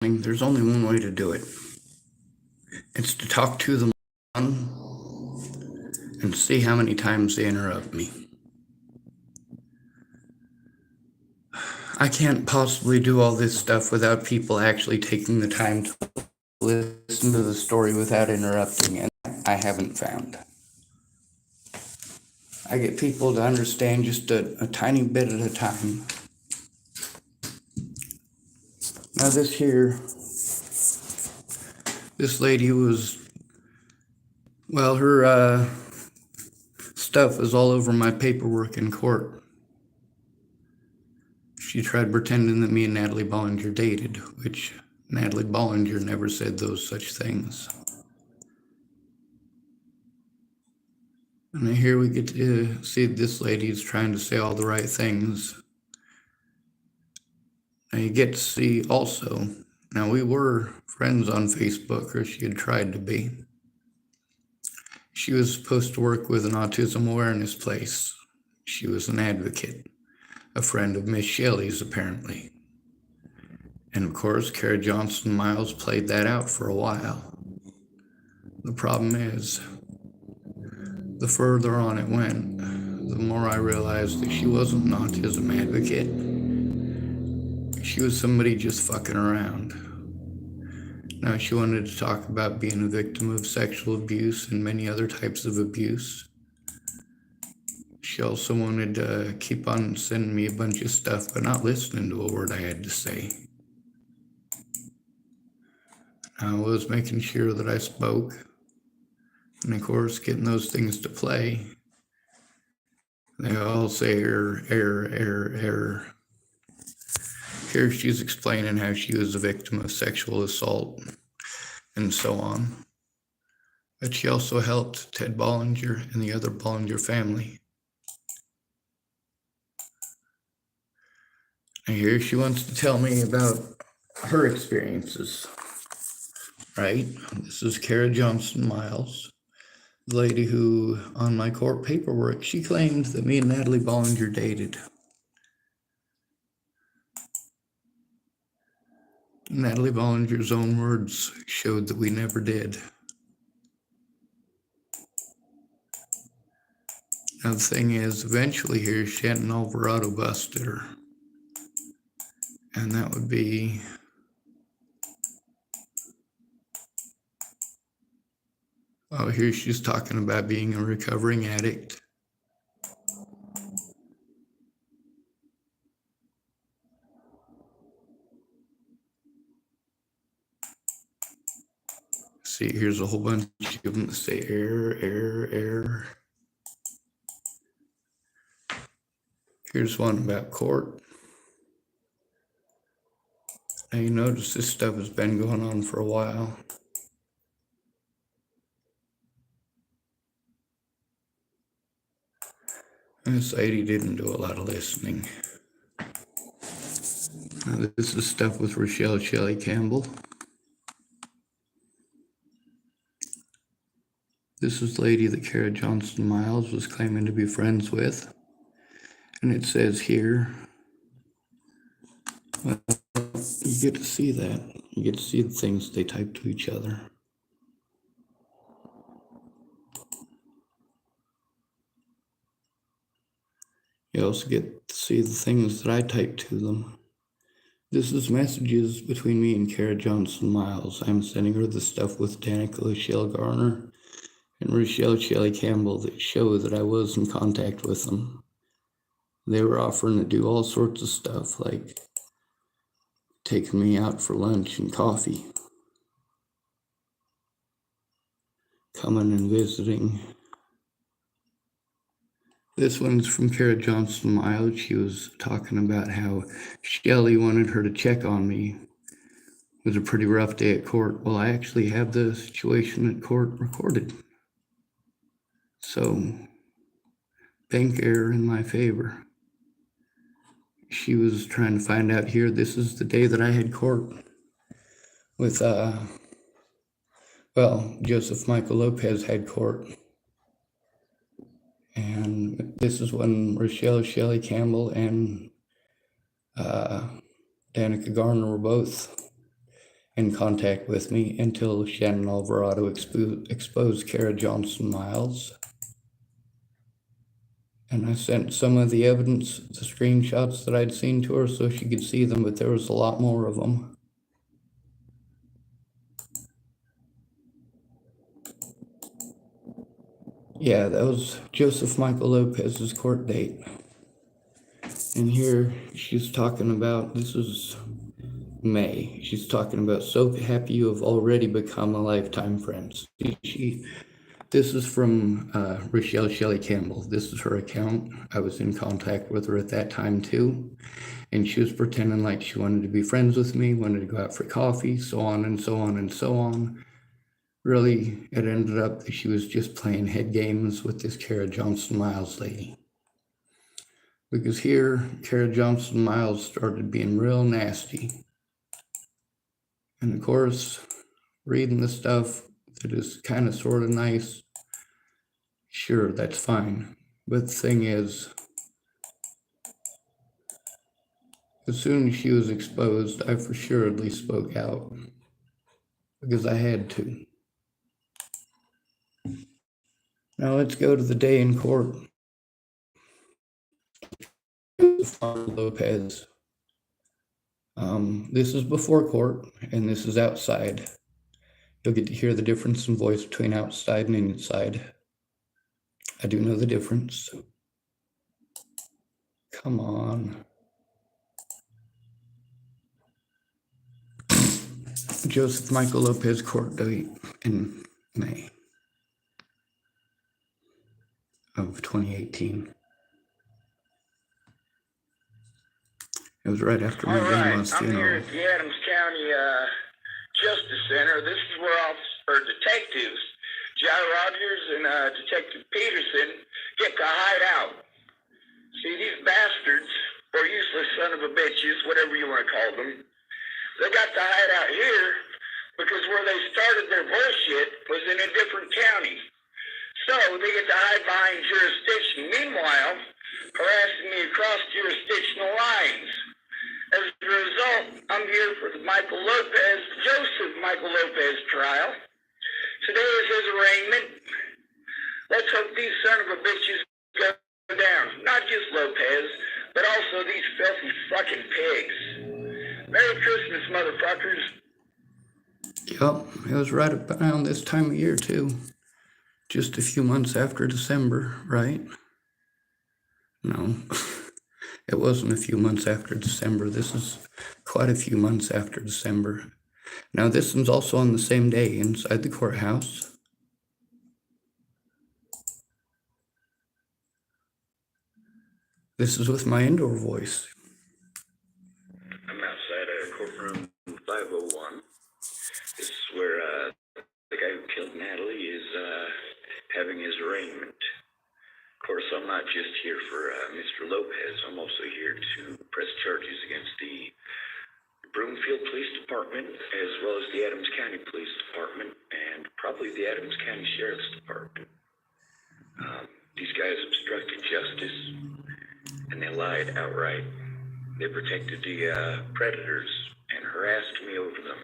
There's only one way to do it. It's to talk to them and see how many times they interrupt me. I can't possibly do all this stuff without people actually taking the time to listen to the story without interrupting, and I haven't found. I get people to understand just a tiny bit at a time. Now this lady was, well, her stuff was all over my paperwork in court. She tried pretending that me and Natalie Bollinger dated, which Natalie Bollinger never said those such things. And here we get to see this lady's trying to say all the right things. Now you get to see also, now we were friends on Facebook, or she had tried to be. She was supposed to work with an autism awareness place. She was an advocate, a friend of Miss Shelley's apparently. And of course, Kerra Johnson Miles played that out for a while. The problem is, the further on it went, the more I realized that she wasn't an autism advocate. She was somebody just fucking around. Now, she wanted to talk about being a victim of sexual abuse and many other types of abuse. She also wanted to keep on sending me a bunch of stuff, but not listening to a word I had to say. I was making sure that I spoke, and of course, getting those things to play. They all say error, error, error, error. Here she's explaining how she was a victim of sexual assault and so on. But she also helped Ted Bollinger and the other Bollinger family. And here she wants to tell me about her experiences, right? This is Kerra Johnson Miles, the lady who, on my court paperwork, she claimed that me and Natalie Bollinger dated. Natalie Bollinger's own words showed that we never did. Now the thing is, eventually here, Shannon Alvarado busted her. And that would be here she's talking about being a recovering addict. See, here's a whole bunch of them that say error, error, error. Here's one about court. Now you notice this stuff has been going on for a while. And this lady didn't do a lot of listening. Now this is stuff with Rochelle Shelley Campbell. This is the lady that Kerra Johnson Miles was claiming to be friends with. And it says here, well, you get to see that. You get to see the things they type to each other. You also get to see the things that I type to them. This is messages between me and Kerra Johnson Miles. I'm sending her the stuff with Danica Lachelle Garner and Rochelle Shelley Campbell that show that I was in contact with them. They were offering to do all sorts of stuff, like taking me out for lunch and coffee, coming and visiting. This one's from Kerra Johnson Miles. She was talking about how Shelley wanted her to check on me. It was a pretty rough day at court. Well, I actually have the situation at court recorded. So, bank error in my favor. She was trying to find out here, this is the day that I had court with, Joseph Michael Lopez had court. And this is when Rochelle Shelley Campbell and Danica Garner were both in contact with me until Shannon Alvarado exposed Kerra Johnson Miles. And I sent some of the evidence, the screenshots that I'd seen to her so she could see them, but there was a lot more of them. Yeah, that was Joseph Michael Lopez's court date. And here she's talking about, this is May. She's talking about, so happy you have already become a lifetime friend. This is from Rochelle Shelley Campbell. This is her account. I was in contact with her at that time too. And she was pretending like she wanted to be friends with me, wanted to go out for coffee, so on and so on and so on. Really, it ended up that she was just playing head games with this Kerra Johnson Miles lady. Because here, Kerra Johnson Miles started being real nasty. And of course, reading the stuff that is kind of sort of nice, sure, that's fine. But the thing is, as soon as she was exposed, I for suredly spoke out. Because I had to. Now let's go to the day in court. Lopez. This is before court, and this is outside. You'll get to hear the difference in voice between outside and inside. I do know the difference. Come on. Joseph Michael Lopez court date in May of 2018. It was right after my grandma's funeral. I'm here at the Adams County Justice Center. This is where detectives, Jai Rogers and Detective Peterson, get to hide out. See, these bastards, or useless son of a bitches, whatever you want to call them, they got to hide out here because where they started their bullshit was in a different county. So they get to hide behind jurisdiction. Meanwhile, harassing me across jurisdictional lines. As a result, I'm here for the Joseph Michael Lopez trial. Today is his arraignment. Let's hope these son of a bitches go down. Not just Lopez, but also these filthy fucking pigs. Merry Christmas, motherfuckers. Yep, it was right around this time of year, too. Just a few months after December, right? No, it wasn't a few months after December. This is quite a few months after December. Now, this one's also on the same day inside the courthouse. This is with my indoor voice. I'm outside of courtroom 501. This is where the guy who killed Natalie is having his arraignment. Of course, I'm not just here for Mr. Lopez. I'm also here to press charges against the Broomfield Police Department, as well as the Adams County Police Department, and probably the Adams County Sheriff's Department. These guys obstructed justice, and they lied outright. They protected the predators and harassed me over them.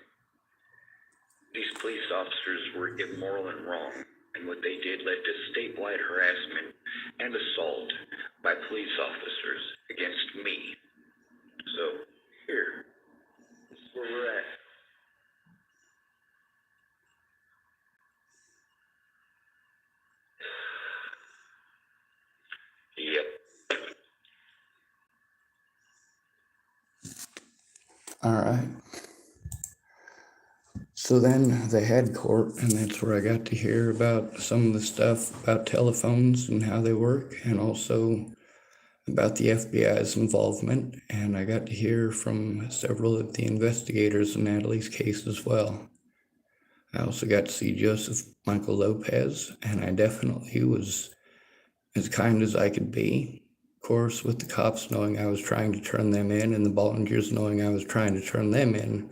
These police officers were immoral and wrong, and what they did led to statewide harassment and assault by police officers against me. So, here, this is where we're at. Yep. All right. So then they had court, and that's where I got to hear about some of the stuff about telephones and how they work, and also about the FBI's involvement. And I got to hear from several of the investigators in Natalie's case as well. I also got to see Joseph Michael Lopez, and I definitely was as kind as I could be. Of course, with the cops knowing I was trying to turn them in and the Bollingers knowing I was trying to turn them in,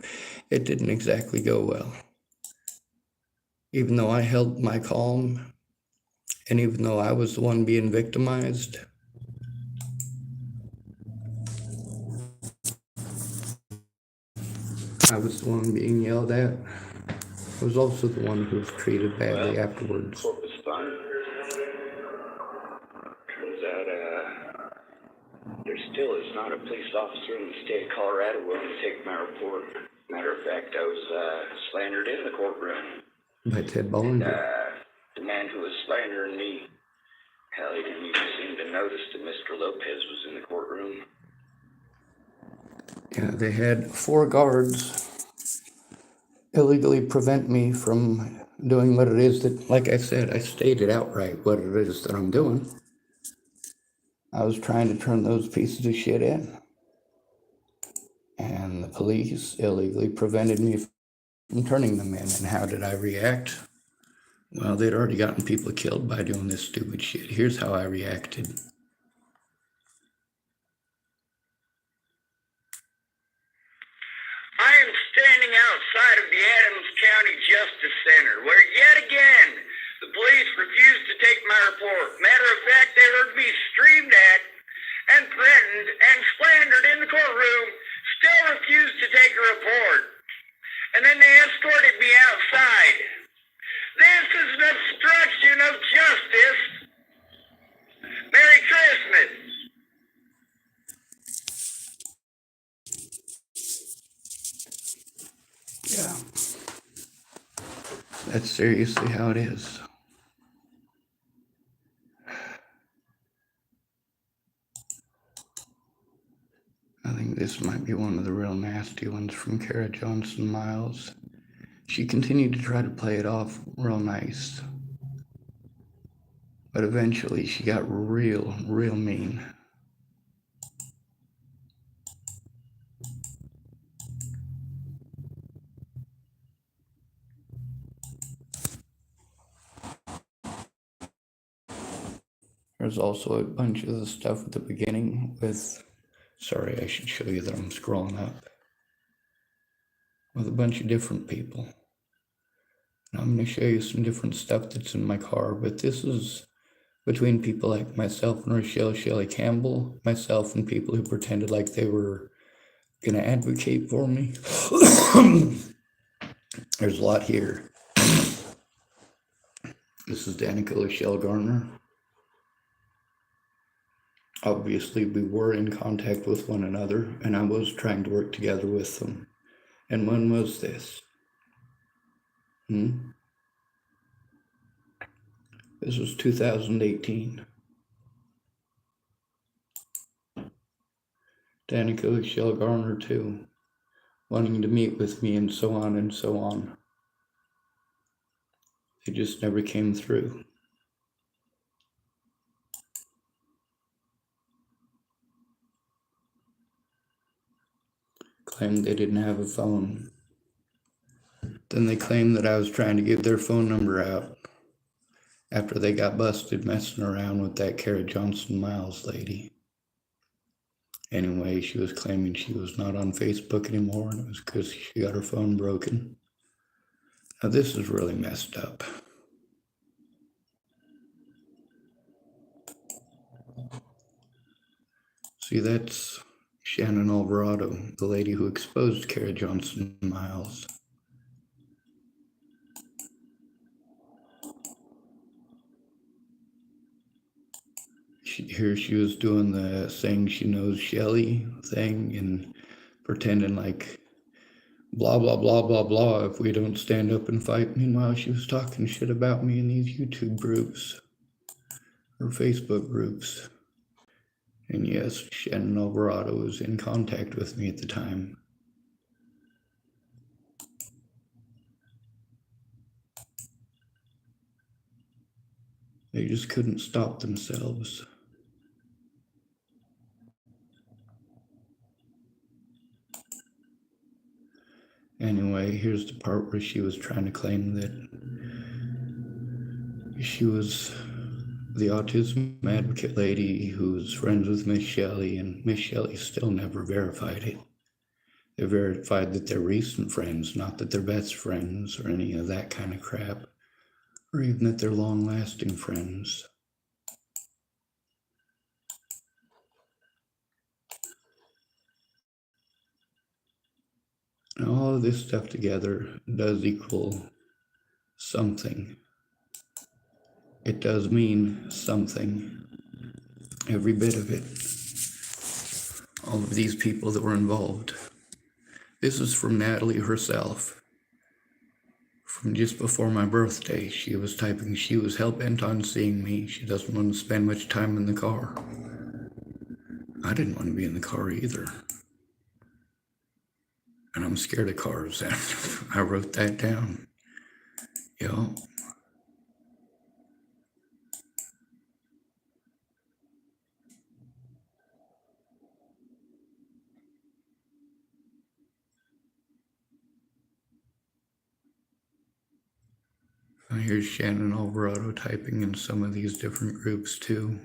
it didn't exactly go well. Even though I held my calm, and even though I was the one being victimized, I was the one being yelled at. I was also the one who was treated badly afterwards. Court was fun. Turns out, there still is not a police officer in the state of Colorado willing to take my report. Matter of fact, I was slandered in the courtroom. By Ted Bollinger. The man who was slandering me, hell, he didn't even seem to notice that Mr. Lopez was in the courtroom. Yeah, they had 4 guards illegally prevent me from doing what it is that, like I said, I stated outright what it is that I'm doing. I was trying to turn those pieces of shit in. And the police illegally prevented me from turning them in. And how did I react? Well, they'd already gotten people killed by doing this stupid shit. Here's how I reacted. I am standing outside of the Adams County Justice Center, where yet again, the police refused to take my report. Matter of fact, they heard me screamed at and threatened and slandered in the courtroom, still refused to take a report. And then they escorted me outside. This is an obstruction of justice. Merry Christmas. Yeah. That's seriously how it is. I think this might be one of the real nasty ones from Kerra Johnson Miles. She continued to try to play it off real nice. But eventually she got real mean. There's also a bunch of the stuff at the beginning with, sorry, I should show you that I'm scrolling up, with a bunch of different people. And I'm going to show you some different stuff that's in my car, but this is between people like myself and Rochelle Shelley Campbell, myself and people who pretended like they were going to advocate for me. There's a lot here. This is Danica Rochelle Garner. Obviously, we were in contact with one another, and I was trying to work together with them. And when was this? This was 2018. Danica Rochelle Garner, too, wanting to meet with me and so on and so on. They just never came through. Claimed they didn't have a phone. Then they claimed that I was trying to give their phone number out after they got busted messing around with that Kerra Johnson Miles lady. Anyway, she was claiming she was not on Facebook anymore, and it was because she got her phone broken. Now, this is really messed up. See, that's Shannon Alvarado, the lady who exposed Kerra Johnson Miles. Here she was doing the saying she knows Shelley thing and pretending like blah, blah, blah, blah, blah if we don't stand up and fight. Meanwhile, she was talking shit about me in these YouTube groups or Facebook groups. And yes, Shannon Alvarado was in contact with me at the time. They just couldn't stop themselves. Anyway, here's the part where she was trying to claim that she was the autism advocate lady who was friends with Miss Shelley, and Miss Shelley still never verified it. They verified that they're recent friends, not that they're best friends or any of that kind of crap, or even that they're long-lasting friends. And all of this stuff together does equal something. It does mean something. Every bit of it. All of these people that were involved. This is from Natalie herself. From just before my birthday, she was typing she was hell-bent on seeing me. She doesn't want to spend much time in the car. I didn't want to be in the car either. And I'm scared of cars. I wrote that down. Yeah. Here's Shannon Alvarado typing in some of these different groups too.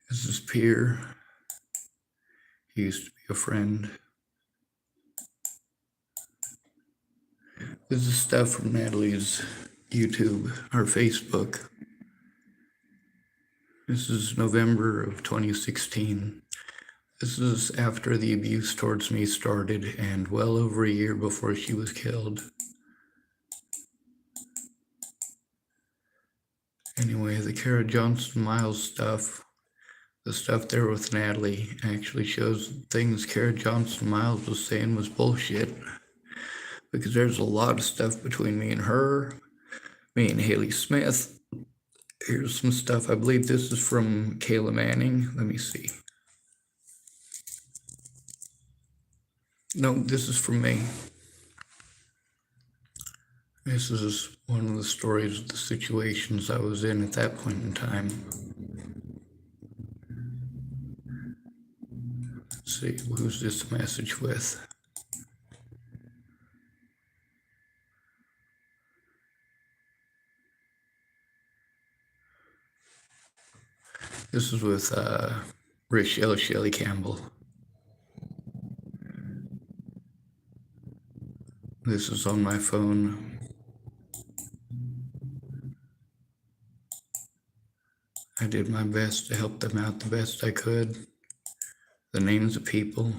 This is Pierre. He used to be a friend. This is stuff from Natalie's YouTube or Facebook. This is November of 2016. This is after the abuse towards me started and well over a year before she was killed. Anyway, the Kara Johnson Miles stuff, the stuff there with Natalie actually shows things Kara Johnson Miles was saying was bullshit. Because there's a lot of stuff between me and her, me and Haley Smith. Here's some stuff. I believe this is from Kayla Manning. Let me see. No, this is from me. This is one of the stories of the situations I was in at that point in time. Let's see, who's this message with? This is with Rochelle Shelley Campbell. This is on my phone. I did my best to help them out the best I could. The names of people.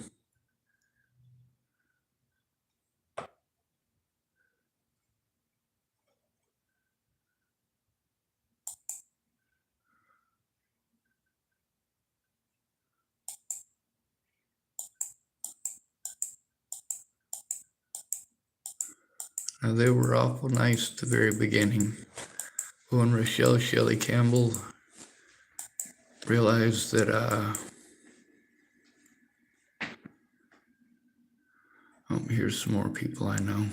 Now, they were awful nice at the very beginning. When Rochelle Shelley Campbell realized that, oh, here's some more people I know.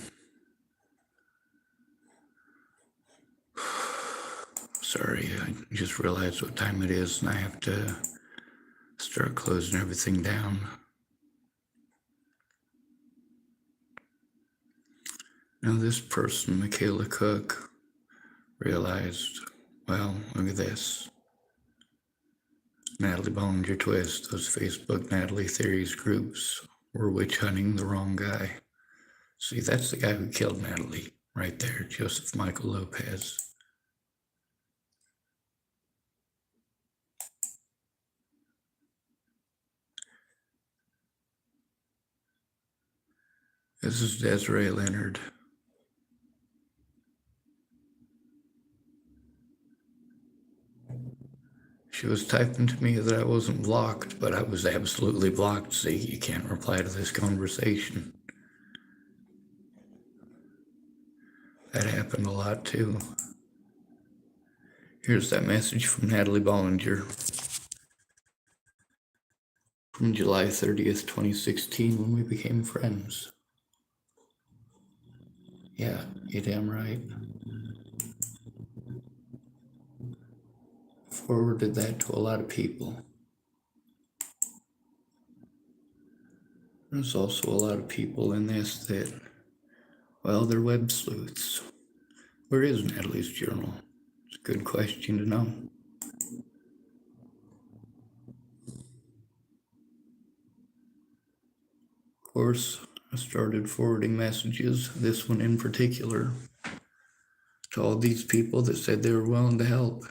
Sorry, I just realized what time it is and I have to start closing everything down. Now this person, Michaela Cook, realized, well, look at this. Natalie Bollinger Twist, those Facebook Natalie Theories groups were witch hunting the wrong guy. See, that's the guy who killed Natalie, right there, Joseph Michael Lopez. This is Desiree Leonard. She was typing to me that I wasn't blocked, but I was absolutely blocked. See, you can't reply to this conversation. That happened a lot too. Here's that message from Natalie Bollinger from July 30th, 2016, when we became friends. Yeah, you're damn right. Forwarded that to a lot of people. There's also a lot of people in this that, well, they're web sleuths. Where is Natalie's journal? It's a good question to know. Of course, I started forwarding messages, this one in particular, to all these people that said they were willing to help.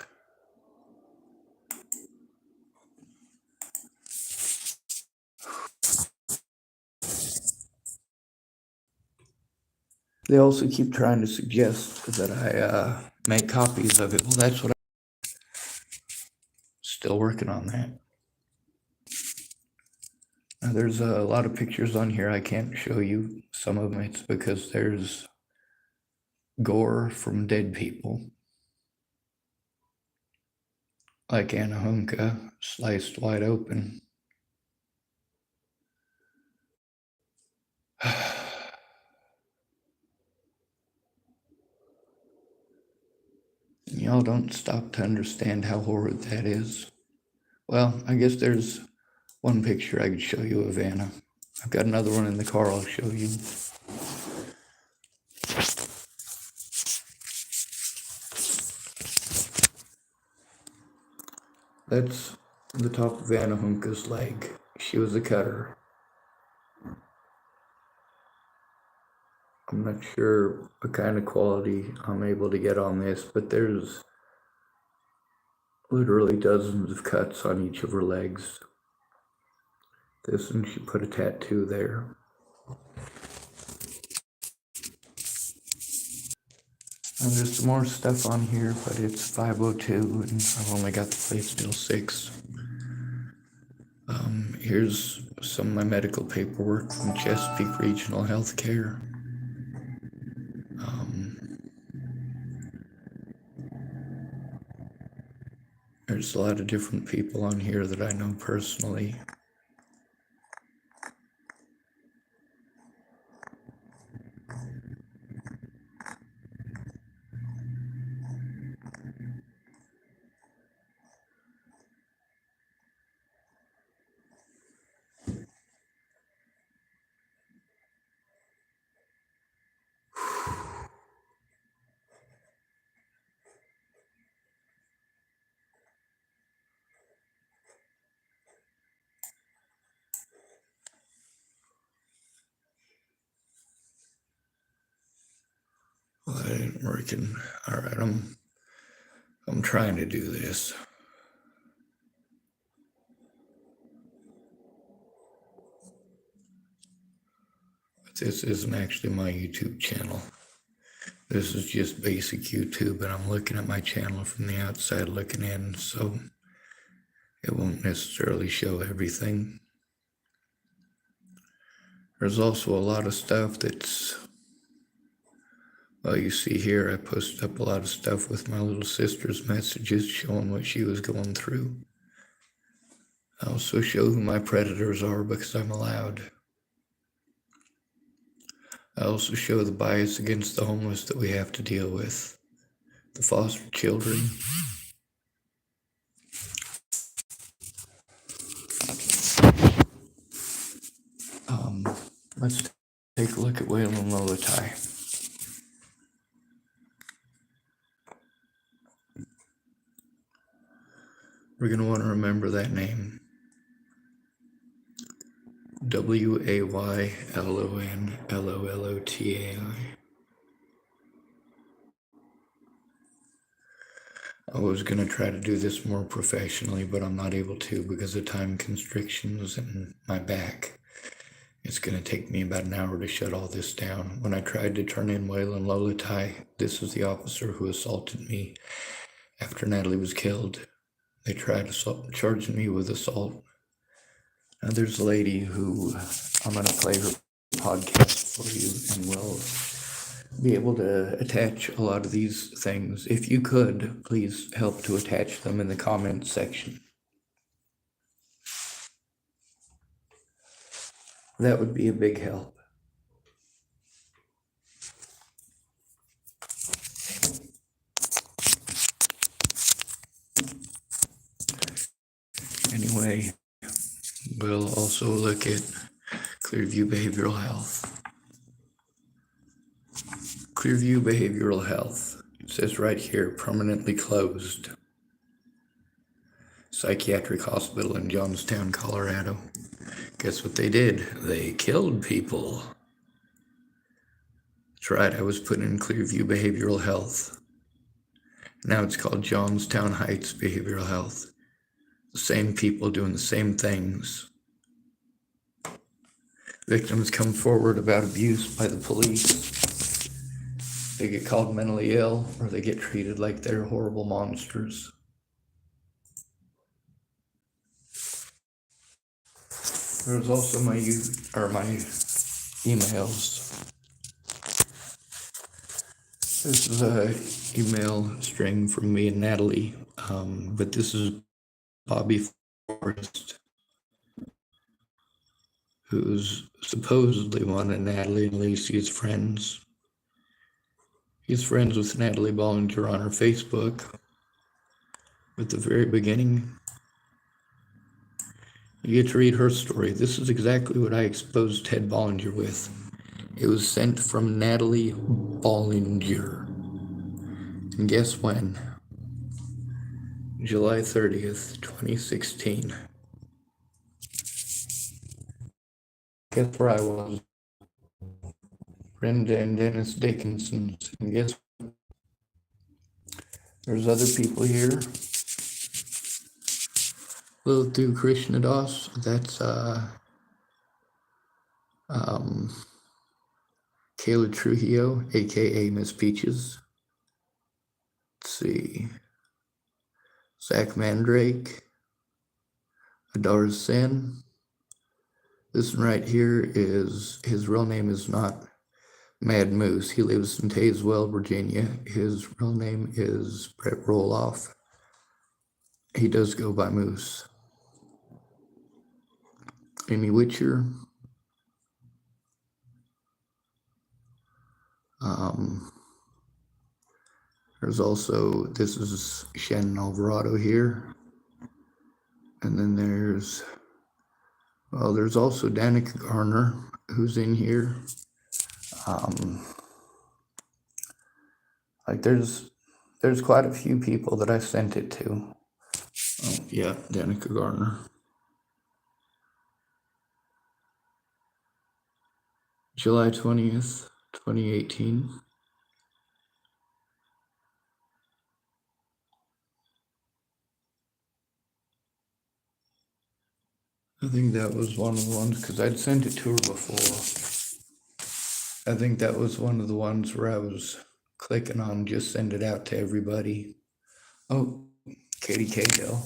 They also keep trying to suggest that I make copies of it. Well, that's what I'm still working on that. Now, there's a lot of pictures on here I can't show you. Some of them it's because there's gore from dead people. Like Anahunka, sliced wide open. Y'all don't stop to understand how horrid that is. Well, I guess there's one picture I could show you of Anna. I've got another one in the car I'll show you. That's the top of Anahunka's leg. She was a cutter. I'm not sure what kind of quality I'm able to get on this, but there's literally dozens of cuts on each of her legs. This one, she put a tattoo there. And there's some more stuff on here, but it's 5:02 and I've only got the plates till 6. Here's some of my medical paperwork from Chesapeake Regional Healthcare. There's a lot of different people on here that I know personally. Well, that ain't working. All right, I'm trying to do this. But this isn't actually my YouTube channel. This is just basic YouTube, and I'm looking at my channel from the outside looking in, so it won't necessarily show everything. There's also a lot of stuff that's, well, you see here, I posted up a lot of stuff with my little sister's messages showing what she was going through. I also show who my predators are because I'm allowed. I also show the bias against the homeless that we have to deal with, the foster children. Let's take a look at Waylon Lolatai. We're going to want to remember that name. Waylonlollotai. I was going to try to do this more professionally, but I'm not able to because of time constrictions and my back. It's going to take me about an hour to shut all this down. When I tried to turn in Waylon Lolatai, this was the officer who assaulted me after Natalie was killed. They tried charging me with assault. Now there's a lady who, I'm going to play her podcast for you and will be able to attach a lot of these things. If you could, please help to attach them in the comments section. That would be a big help. Anyway, we'll also look at Clearview Behavioral Health. Clearview Behavioral Health. It says right here, permanently closed. Psychiatric hospital in Johnstown, Colorado. Guess what they did? They killed people. That's right, I was put in Clearview Behavioral Health. Now it's called Johnstown Heights Behavioral Health. The same people doing the same things. Victims come forward about abuse by the police. They get called mentally ill, or they get treated like they're horrible monsters. There's also my emails. This is a email string from me and Natalie, but this is Bobby Forrest, who's supposedly one of Natalie and Lacey's friends. He's friends with Natalie Bollinger on her Facebook. At the very beginning, you get to read her story. This is exactly what I exposed Ted Bollinger with. It was sent from Natalie Bollinger. And guess when? July 30th, 2016. Guess where I was? Brenda and Dennis Dickinson's. And guess what? There's other people here. Lilithu Krishnadas, that's Kayla Trujillo, aka Miss Peaches. Let's see. Zach Mandrake, Adar Sen. This one right here is, his real name is not Mad Moose. He lives in Tazewell, Virginia. His real name is Brett Roloff. He does go by Moose. Amy Witcher. There's also, this is Shannon Alvarado here. And then there's also Danica Garner, who's in here. There's quite a few people that I sent it to. Oh, yeah, Danica Garner. July 20th, 2018. I think that was one of the ones, because I'd sent it to her before. I think that was one of the ones where I was clicking on just send it out to everybody. Oh, Katie Cahill.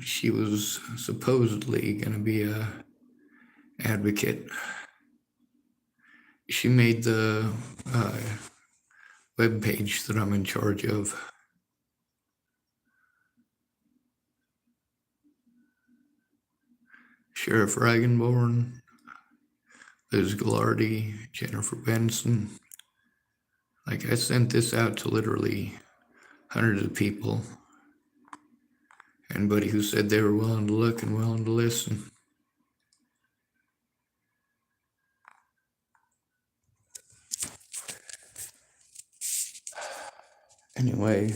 She was supposedly going to be a advocate. She made the web page that I'm in charge of. Sheriff Ragenborn, Liz Gillardy, Jennifer Benson. Like, I sent this out to literally hundreds of people. Anybody who said they were willing to look and willing to listen. Anyway,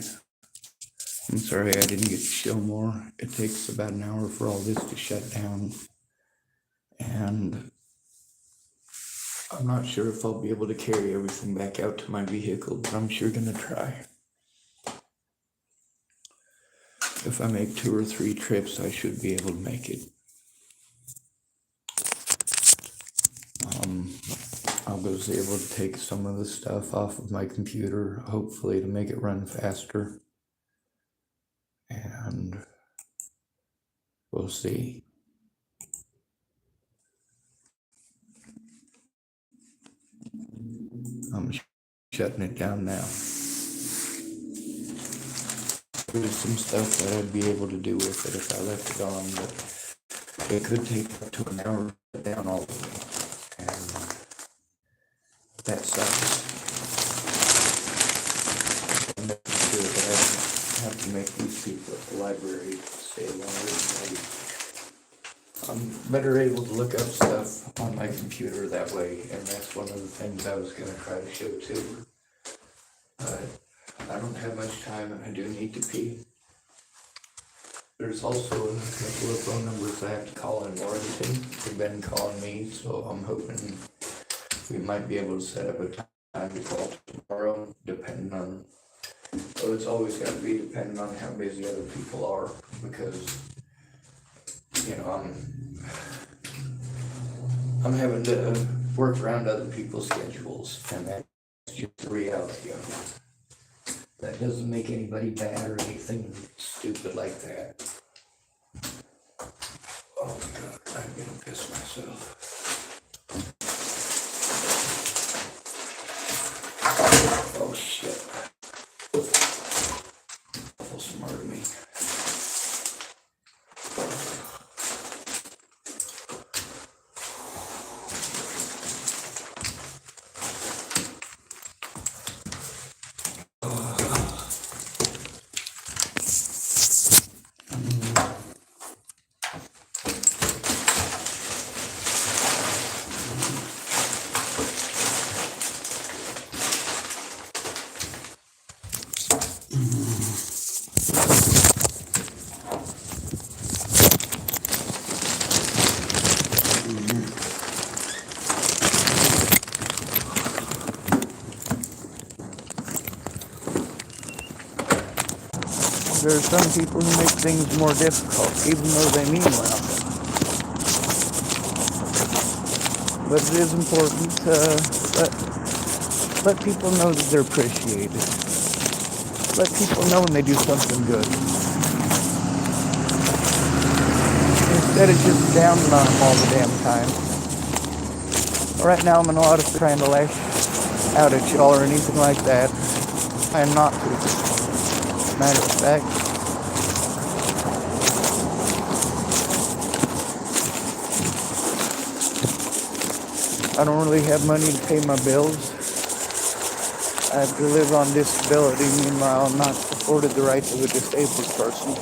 I'm sorry I didn't get to show more. It takes about an hour for all this to shut down. And I'm not sure if I'll be able to carry everything back out to my vehicle, but I'm sure gonna try. If I make 2 or 3 trips, I should be able to make it. I was able to take some of the stuff off of my computer, hopefully to make it run faster. And we'll see. I'm shutting it down now. There's some stuff that I'd be able to do with it if I left it on, but it could take up to an hour to shut down all the way. And that sucks. I'm making sure that I don't have to make these people at the library stay longer. I'm better able to look up stuff on my computer that way, and that's one of the things I was going to try to show too. But I don't have much time, and I do need to pee. There's also a couple of phone numbers I have to call in Morganton. They've been calling me, so I'm hoping we might be able to set up a time to call tomorrow, depending on, well, it's always got to be depending on how busy other people are, because, you know, I'm having to work around other people's schedules, and that's just the reality of it. That doesn't make anybody bad or anything stupid like that. Oh my God, I'm gonna piss myself. Oh shit. Awful smart of me. There are some people who make things more difficult, even though they mean well. But it is important to let people know that they're appreciated. Let people know when they do something good. Instead of just downing on them all the damn time. Right now I'm in a lot of trying to lash out at y'all or anything like that. I am not to. Matter of fact, I don't really have money to pay my bills. I have to live on disability. Meanwhile, I'm not afforded the rights of a disabled person.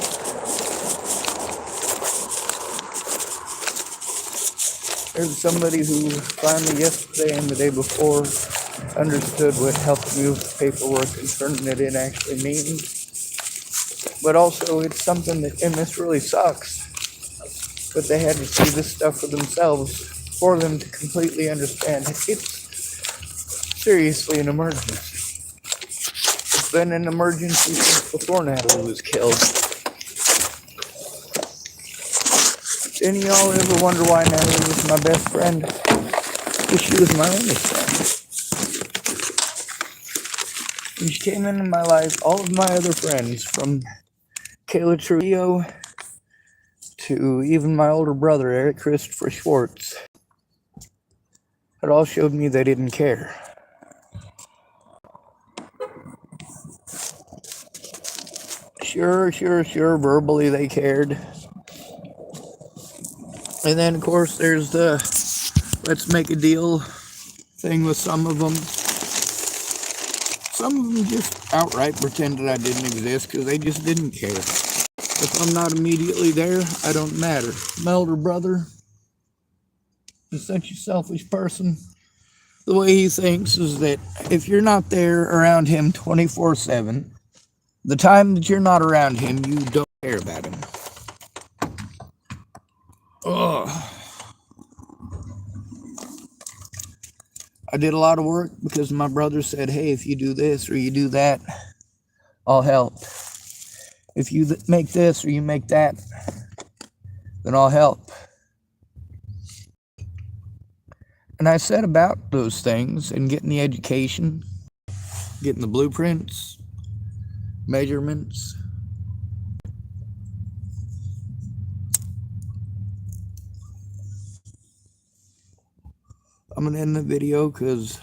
There's somebody who finally yesterday and the day before understood what helping me with the paperwork and turning it in actually means. But also, it's something that, and this really sucks, but they had to see this stuff for themselves for them to completely understand. It's seriously an emergency. It's been an emergency since before Natalie was killed. Did any of y'all ever wonder why Natalie was my best friend? Well, she was my only friend. When she came into my life, all of my other friends, from Kayla Trujillo to even my older brother, Eric Christopher Schwartz, it all showed me they didn't care. Sure, verbally they cared. And then, of course, there's the let's make a deal thing with some of them. Some of them just outright pretended I didn't exist because they just didn't care. If I'm not immediately there, I don't matter. My older brother is such a selfish person. The way he thinks is that if you're not there around him 24/7, the time that you're not around him, you don't care about him. Ugh. I did a lot of work because my brother said, hey, if you do this or you do that, I'll help. If you make this or you make that, then I'll help. And I set about those things and getting the education, getting the blueprints, measurements. I'm going to end the video because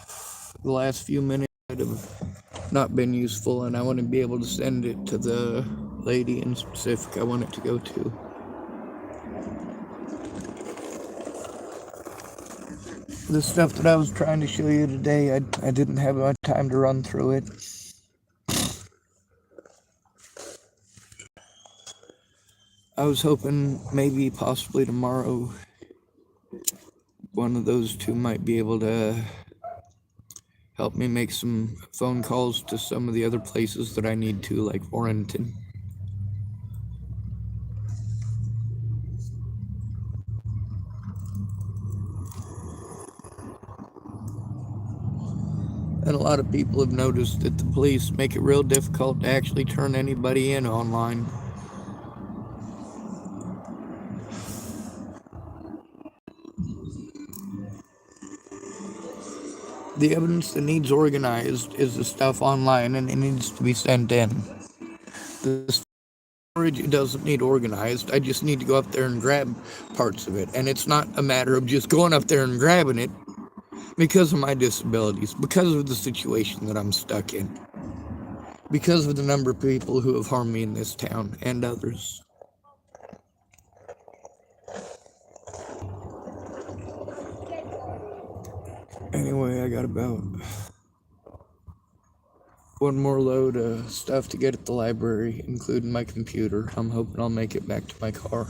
the last few minutes have not been useful, and I want to be able to send it to the lady in specific I want it to go to. The stuff that I was trying to show you today, I didn't have much time to run through it. I was hoping maybe possibly tomorrow one of those two might be able to help me make some phone calls to some of the other places that I need to, like Warrenton. And a lot of people have noticed that the police make it real difficult to actually turn anybody in online. The evidence that needs organized is the stuff online, and it needs to be sent in. The storage, it doesn't need organized. I just need to go up there and grab parts of it. And it's not a matter of just going up there and grabbing it because of my disabilities, because of the situation that I'm stuck in, because of the number of people who have harmed me in this town and others. Anyway, I got about one more load of stuff to get at the library, including my computer. I'm hoping I'll make it back to my car.